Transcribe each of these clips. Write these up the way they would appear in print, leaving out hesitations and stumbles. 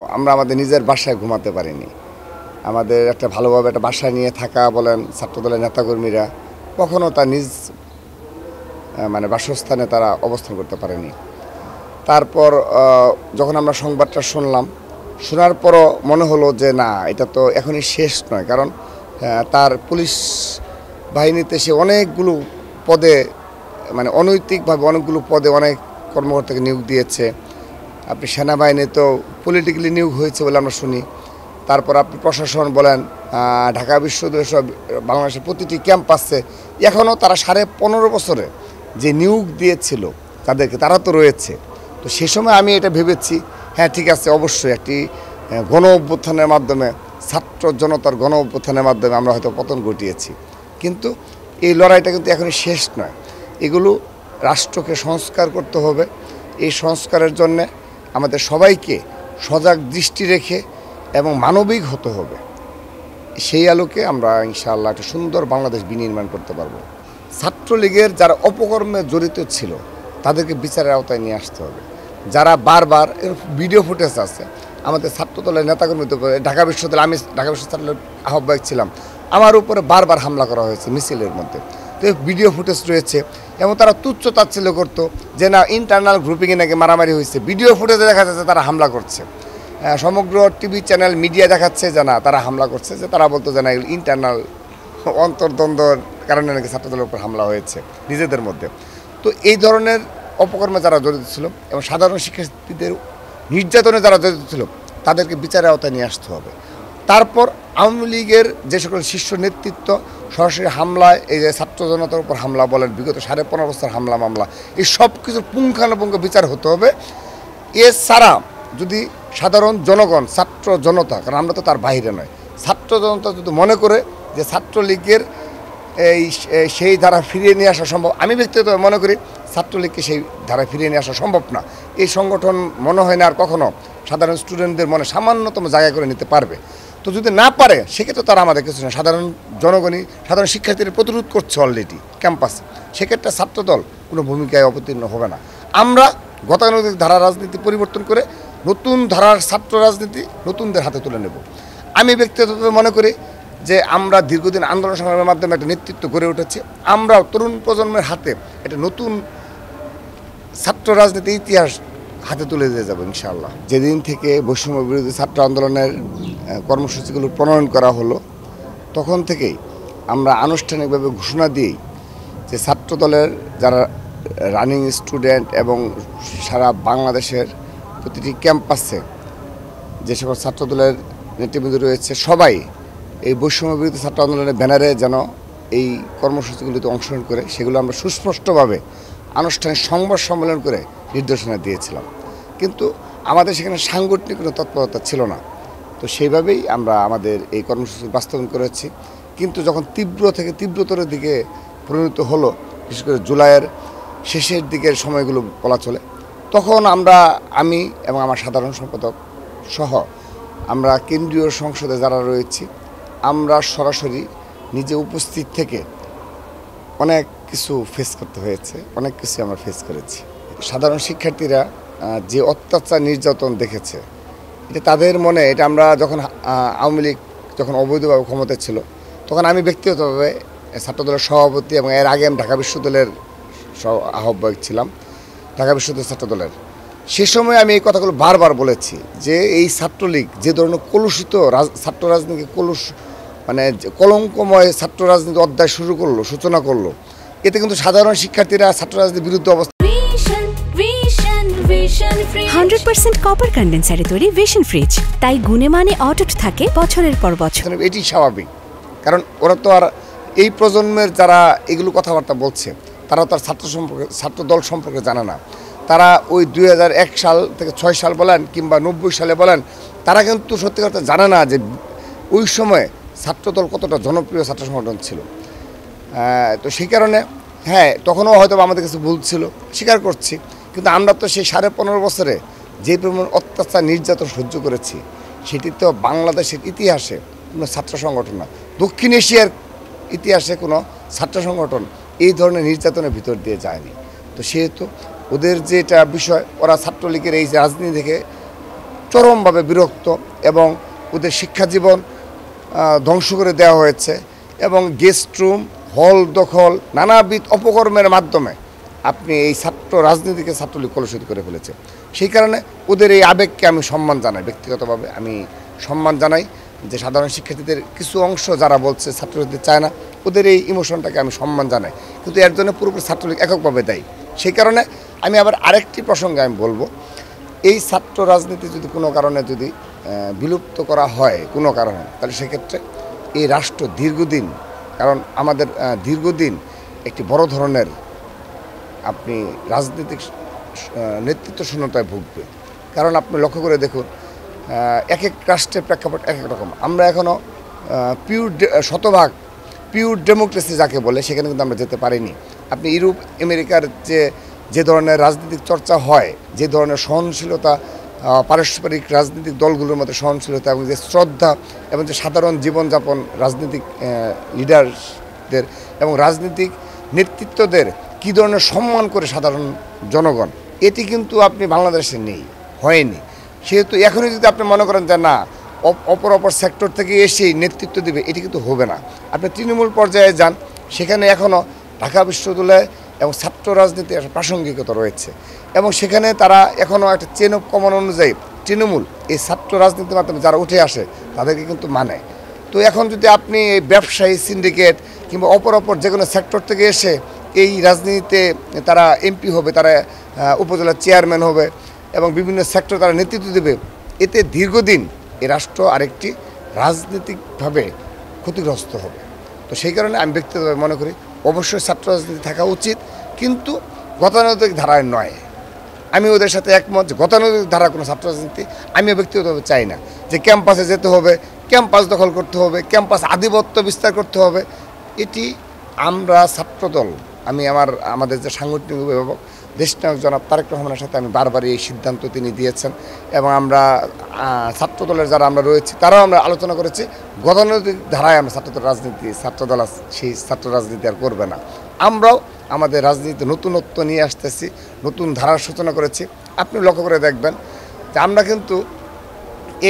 আমরা আমাদের নিজের বাসায় ঘুমাতে পারিনি। আমাদের একটা ভালোভাবে একটা বাসায় নিয়ে থাকা বলেন ছাত্রদলের নেতাকর্মীরা কখনো তার নিজ মানে বাসস্থানে তারা অবস্থান করতে পারেনি। তারপর যখন আমরা সংবাদটা শুনলাম, শোনার পরও মনে হলো যে না, এটা তো এখনই শেষ নয়। কারণ তার পুলিশ বাহিনীতে সে অনেকগুলো পদে মানে অনৈতিকভাবে অনেকগুলো পদে অনেক কর্মকর্তাকে নিয়োগ দিয়েছে। আপনি সেনাবাহিনীতেও পলিটিক্যালি নিয়োগ হয়েছে বলে আমরা শুনি। তারপর আপনি প্রশাসন বলেন, ঢাকা বিশ্ববিদ্যালয় সব বাংলাদেশের প্রতিটি ক্যাম্পাসে এখনও তারা 15.5 বছরে যে নিয়োগ দিয়েছিল তাদেরকে, তারা তো রয়েছে। তো সে সময় আমি এটা ভেবেছি, হ্যাঁ ঠিক আছে, অবশ্যই একটি গণ অভ্যুত্থানের মাধ্যমে, ছাত্র জনতার গণ অভ্যুত্থানের মাধ্যমে আমরা হয়তো পতন ঘটিয়েছি। কিন্তু এই লড়াইটা কিন্তু এখনই শেষ নয়। এগুলো রাষ্ট্রকে সংস্কার করতে হবে। এই সংস্কারের জন্যে আমাদের সবাইকে সজাগ দৃষ্টি রেখে এবং মানবিক হতে হবে। সেই আলোকে আমরা ইনশাআল্লাহ একটা সুন্দর বাংলাদেশ বিনির্মাণ করতে পারবো। ছাত্রলীগের যারা অপকর্মে জড়িত ছিল তাদেরকে বিচারের আওতায় নিয়ে আসতে হবে। যারা বারবার ভিডিও ফুটেজ আছে আমাদের ছাত্রদলের নেতাকর্মীদের উপরে, ঢাকা বিশ্ববিদ্যালয়, আমি ঢাকা বিশ্ববিদ্যালয়ের আহ্বায়ক ছিলাম, আমার উপরে বারবার হামলা করা হয়েছে মিছিলের মধ্যে। তো ভিডিও ফুটেজ রয়েছে এবং তারা তুচ্ছ তাচ্ছিল্য করতো যে না ইন্টারনাল গ্রুপিংয়ে নাকি মারামারি হয়েছে। ভিডিও ফুটেজে দেখা যাচ্ছে তারা হামলা করছে। সমগ্র টিভি চ্যানেল মিডিয়া দেখাচ্ছে যে না তারা হামলা করছে, যে তারা বলতো যে না ইন্টারনাল অন্তর্দ্বন্দ্বর কারণে নাকি ছাত্রদলের উপর হামলা হয়েছে নিজেদের মধ্যে। তো এই ধরনের অপকর্মে যারা জড়িত ছিল এবং সাধারণ শিক্ষার্থীদের নির্যাতনে যারা জড়িত ছিল তাদেরকে বিচারের আওতায় নিয়ে আসতে হবে। তারপর আওয়ামী লীগের যে সকল শীর্ষ নেতৃত্ব সরাসরি হামলায়, এই যে ছাত্র জনতার উপর হামলা বলেন, বিগত 15.5 বছর হামলা মামলা, এই সব কিছুর পুঙ্খানুপুঙ্খ বিচার হতে হবে। এছাড়া যদি সাধারণ জনগণ, ছাত্র জনতা, কারণ আমরা তো তার বাইরে নয়, ছাত্র জনতা যদি মনে করে যে ছাত্রলীগের সেই ধারা ফিরিয়ে নিয়ে আসা সম্ভব, আমি ব্যক্তিগতভাবে মনে করি ছাত্রলীগকে সেই ধারা ফিরিয়ে নিয়ে আসা সম্ভব না। এই সংগঠন মনে হয় না আর কখনো সাধারণ স্টুডেন্টদের মনে সামান্যতম জায়গা করে নিতে পারবে। তো যদি না পারে সেক্ষেত্রে তারা আমাদের কিছু না, সাধারণ জনগণই, সাধারণ শিক্ষার্থীরা প্রতিরোধ করছে অলরেডি ক্যাম্পাসে, সেক্ষেত্রে ছাত্রদল কোনো ভূমিকায় অবতীর্ণ হবে না। আমরা গতানুগতিক ধারা রাজনীতি পরিবর্তন করে নতুন ধারার ছাত্র রাজনীতি নতুনদের হাতে তুলে নেব। আমি ব্যক্তিগতভাবে মনে করি যে আমরা দীর্ঘদিন আন্দোলন সংগ্রামের মাধ্যমে একটা নেতৃত্ব গড়ে উঠেছি। আমরা তরুণ প্রজন্মের হাতে একটা নতুন ছাত্র রাজনীতির ইতিহাস হাতে তুলে দিয়ে যাব ইনশাআল্লাহ। যেদিন থেকে বৈষম্য বিরোধী ছাত্র আন্দোলনের কর্মসূচিগুলো প্রণয়ন করা হলো, তখন থেকেই আমরা আনুষ্ঠানিকভাবে ঘোষণা দিই যে ছাত্রদলের যারা রানিং স্টুডেন্ট এবং সারা বাংলাদেশের প্রতিটি ক্যাম্পাসে যে সকল ছাত্রদলের নেতৃবৃন্দ রয়েছে সবাই এই বৈষম্য বিরোধী ছাত্র আন্দোলনের ব্যানারে যেন এই কর্মসূচিগুলিতে অংশগ্রহণ করে, সেগুলো আমরা সুস্পষ্টভাবে আনুষ্ঠানিক সংবাদ সম্মেলন করে নির্দেশনা দিয়েছিলাম। কিন্তু আমাদের সেখানে সাংগঠনিক কোনো তৎপরতা ছিল না। তো সেইভাবেই আমরা আমাদের এই কর্মসূচি বাস্তবায়ন করেছি। কিন্তু যখন তীব্র থেকে তীব্রতর দিকে পরিণত হলো, বিশেষ করে জুলাইয়ের শেষের দিকের সময়গুলো বলা চলে, তখন আমি এবং আমার সাধারণ সম্পাদক সহ আমরা কেন্দ্রীয় সংসদে যারা রয়েছি, আমরা সরাসরি নিজে উপস্থিত থেকে অনেক কিছু ফেস করতে হয়েছে, অনেক কিছু আমরা ফেস করেছি। সাধারণ শিক্ষার্থীরা যে অত্যাচার নির্যাতন দেখেছে, এটা তাদের মনে, এটা আমরা যখন আওয়ামী লীগ যখন অবৈধভাবে ক্ষমতায় ছিল, তখন আমি ব্যক্তিগতভাবে ছাত্রদলের সভাপতি এবং এর আগে আমি ঢাকা বিশ্ববিদ্যালয়ের আহ্বায়ক ছিলাম, ঢাকা বিশ্ববিদ্যালয় ছাত্রদলের। সে সময় আমি এই কথাগুলো বারবার বলেছি যে এই ছাত্রলীগ যে ধরনের কলুষিত ছাত্র রাজনীতি, মানে কলঙ্কময় ছাত্র রাজনীতি অধ্যায় শুরু করলো, সূচনা করলো, এতে কিন্তু সাধারণ শিক্ষার্থীরা ছাত্র রাজনীতির বিরুদ্ধে অবস্থা। 100% কপার কন্ডেন্সারে তৈরি ভিশন ফ্রিজ, তাই গুণে মানে অটুট থাকে বছরের পর বছর। এটি স্বাভাবিক, কারণ ওরা তো আর এই প্রজন্মের যারা এগুলো কথাবার্তা বলছে তারা তো আর ছাত্র দল সম্পর্কে জানে না। তারা ওই 2001 সাল থেকে 6 সাল বলেন কিংবা 90 সালে বলেন, তারা কিন্তু সত্যি কথা জানে না যে ওই সময় ছাত্রদল কতটা জনপ্রিয় ছাত্র সংগঠন ছিল। তো সেই কারণে হ্যাঁ, তখনও হয়তো আমাদের কিছু ভুল ছিল, স্বীকার করছি। কিন্তু আমরা তো সেই 15.5 বছরে যে পরিমাণ অত্যাচার নির্যাতন সহ্য করেছি, সেটি তো বাংলাদেশের ইতিহাসে কোনো ছাত্র সংগঠন না, দক্ষিণ এশিয়ার ইতিহাসে কোনো ছাত্র সংগঠন এই ধরনের নির্যাতনের ভিতর দিয়ে যায়নি। তো সেহেতু ওদের যেটা বিষয়, ওরা ছাত্রলীগের এই রাজনীতি থেকে চরমভাবে বিরক্ত এবং ওদের শিক্ষা জীবন ধ্বংস করে দেওয়া হয়েছে এবং গেস্ট রুম হল দখল নানাবিধ অপকর্মের মাধ্যমে আপনি এই ছাত্র রাজনীতিকে ছাত্রলীগ কলুষিত করে ফেলেছে। সেই কারণে ওদের এই আবেগকে আমি সম্মান জানাই, ব্যক্তিগতভাবে আমি সম্মান জানাই যে সাধারণ শিক্ষার্থীদের কিছু অংশ যারা বলছে ছাত্রছাত্রী চায় না, ওদের এই ইমোশনটাকে আমি সম্মান জানাই, কিন্তু এর জন্য পুরোপুরি ছাত্রলীগ এককভাবে দেয়। সেই কারণে আমি আবার আরেকটি প্রসঙ্গে আমি বলবো, এই ছাত্র রাজনীতি যদি কোনো কারণে যদি বিলুপ্ত করা হয় কোনো কারণে, তাহলে সেক্ষেত্রে এই রাষ্ট্র দীর্ঘদিন, কারণ আমাদের দীর্ঘদিন একটি বড় ধরনের আপনি রাজনৈতিক নেতৃত্ব শূন্যতায় ভুগবে। কারণ আপনি লক্ষ্য করে দেখুন, এক এক রাষ্ট্রের প্রেক্ষাপট এক এক রকম। আমরা এখনও শতভাগ পিওর ডেমোক্রেসি যাকে বলে সেখানে কিন্তু আমরা যেতে পারিনি। আপনি ইউরোপ আমেরিকার যে ধরনের রাজনৈতিক চর্চা হয়, যে ধরনের সহনশীলতা, পারস্পরিক রাজনৈতিক দলগুলোর মধ্যে সহনশীলতা এবং যে শ্রদ্ধা এবং যে সাধারণ জীবনযাপন রাজনৈতিক লিডারদের এবং রাজনৈতিক নেতৃত্বদের কী ধরনের সম্মান করে সাধারণ জনগণ, এটি কিন্তু আপনি বাংলাদেশে নেই, হয়নি। সেহেতু এখনই যদি আপনি মনে করেন যে না অপর সেক্টর থেকে এসেই নেতৃত্ব দেবে, এটি কিন্তু হবে না। আপনি তৃণমূল পর্যায়ে যান, সেখানে এখনও ঢাকা বিশ্ববিদ্যালয় এবং ছাত্র রাজনীতি একটা প্রাসঙ্গিকতা রয়েছে এবং সেখানে তারা এখনও একটা চেন অফ কমন অনুযায়ী তৃণমূল এই ছাত্র রাজনীতির মাধ্যমে যারা উঠে আসে তাদেরকে কিন্তু মানে। তো এখন যদি আপনি এই ব্যবসায়ী সিন্ডিকেট কিংবা অপর যে কোনো সেক্টর থেকে এসে এই রাজনীতিতে তারা এমপি হবে, তারা উপজেলার চেয়ারম্যান হবে এবং বিভিন্ন সেক্টর তারা নেতৃত্ব দেবে, এতে দীর্ঘদিন এই রাষ্ট্র আরেকটি রাজনৈতিকভাবে ক্ষতিগ্রস্ত হবে। তো সেই কারণে আমি ব্যক্তিগতভাবে মনে করি অবশ্যই ছাত্র রাজনীতি থাকা উচিত, কিন্তু গতানুগতিক ধারায় নয়। আমি ওদের সাথে একমত যে গতানুগতিক ধারা কোনো ছাত্র রাজনীতি আমিও ব্যক্তিগতভাবে চাই না, যে ক্যাম্পাসে যেতে হবে, ক্যাম্পাস দখল করতে হবে, ক্যাম্পাস আধিপত্য বিস্তার করতে হবে। এটি আমরা ছাত্রদল, আমি আমাদের যে সাংগঠনিক অভিভাবক দেশনায়ক জনাব তারেক রহমানের সাথে আমি বারবার এই সিদ্ধান্ত তিনি দিয়েছেন এবং আমরা ছাত্রদলের যারা আমরা রয়েছি তারাও আমরা আলোচনা করেছি, গতানুগতিক ধারায় আমরা ছাত্রদল সেই ছাত্র রাজনীতি আর করবে না। আমরাও আমাদের রাজনীতিতে নতুনত্ব নিয়ে আসতেছি, নতুন ধারার সূচনা করেছি। আপনি লক্ষ্য করে দেখবেন যে আমরা কিন্তু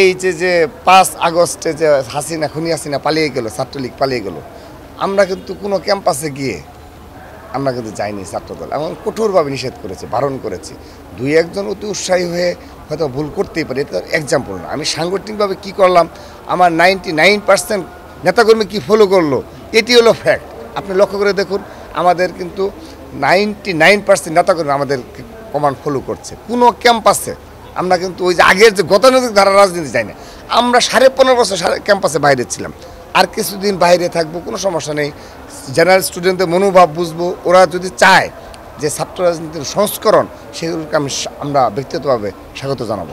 এই যে 5 আগস্টে যে খুনি হাসিনা পালিয়ে গেল, ছাত্রলীগ পালিয়ে গেল, আমরা কিন্তু কোনো ক্যাম্পাসে গিয়ে আমরা কিন্তু যাইনি। ছাত্রদল এবং কঠোরভাবে নিষেধ করেছে, বারণ করেছি। 2-1 অতি উৎসাহী হয়ে হয়তো ভুল করতেই পারে, এটা এক্সাম্পল না। আমি সাংগঠনিকভাবে কি করলাম, আমার 99% নেতাকর্মী কি ফলো করলো, এটি হলো ফ্যাক্ট। আপনি লক্ষ্য করে দেখুন, আমাদের কিন্তু 99% নেতাকর্মী আমাদের কমান্ড ফলো করছে। কোনো ক্যাম্পাসে আমরা কিন্তু ওই যে আগের যে গতানুগতিক ধারা রাজনীতি যাই না। আমরা 15.5 বছর ক্যাম্পাসে বাইরে ছিলাম, আর কিছুদিন বাইরে থাকবো, কোনো সমস্যা নেই। জেনারেল স্টুডেন্টদের মনোভাব বুঝবো, ওরা যদি চায় যে ছাত্র রাজনীতির সংস্করণ, সেগুলোকে আমরা ব্যক্তিগতভাবে স্বাগত জানাবো।